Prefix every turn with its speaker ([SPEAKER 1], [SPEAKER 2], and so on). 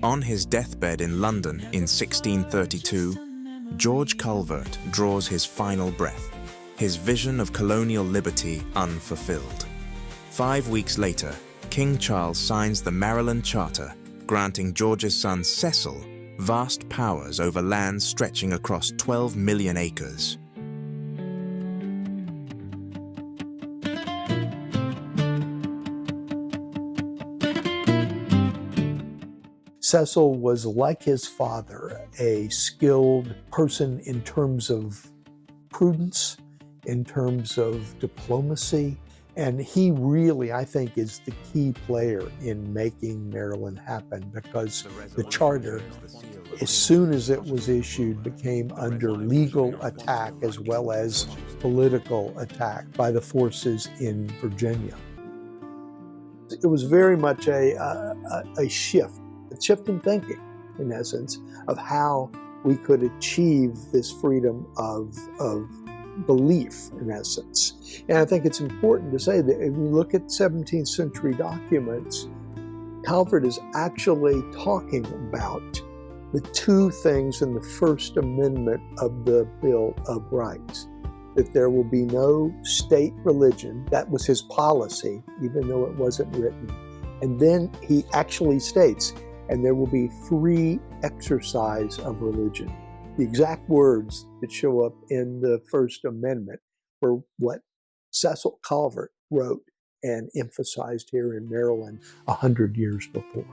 [SPEAKER 1] On his deathbed in London in 1632, George Calvert draws his final breath, his vision of colonial liberty unfulfilled. 5 weeks later, King Charles signs the Maryland Charter, granting George's son Cecil vast powers over lands stretching across 12 million acres.
[SPEAKER 2] Cecil was, like his father, a skilled person in terms of prudence, in terms of diplomacy, and he really, I think, is the key player in making Maryland happen, because the charter, as soon as it was issued, became under legal attack as well as political attack by the forces in Virginia. It was very much a shift in thinking, in essence, of how we could achieve this freedom of belief, in essence. And I think it's important to say that if we look at 17th century documents, Calvert is actually talking about the two things in the First Amendment of the Bill of Rights: that there will be no state religion. That was his policy, even though it wasn't written. And then he actually states, and there will be free exercise of religion. The exact words that show up in the First Amendment were what Cecil Calvert wrote and emphasized here in Maryland 100 years before.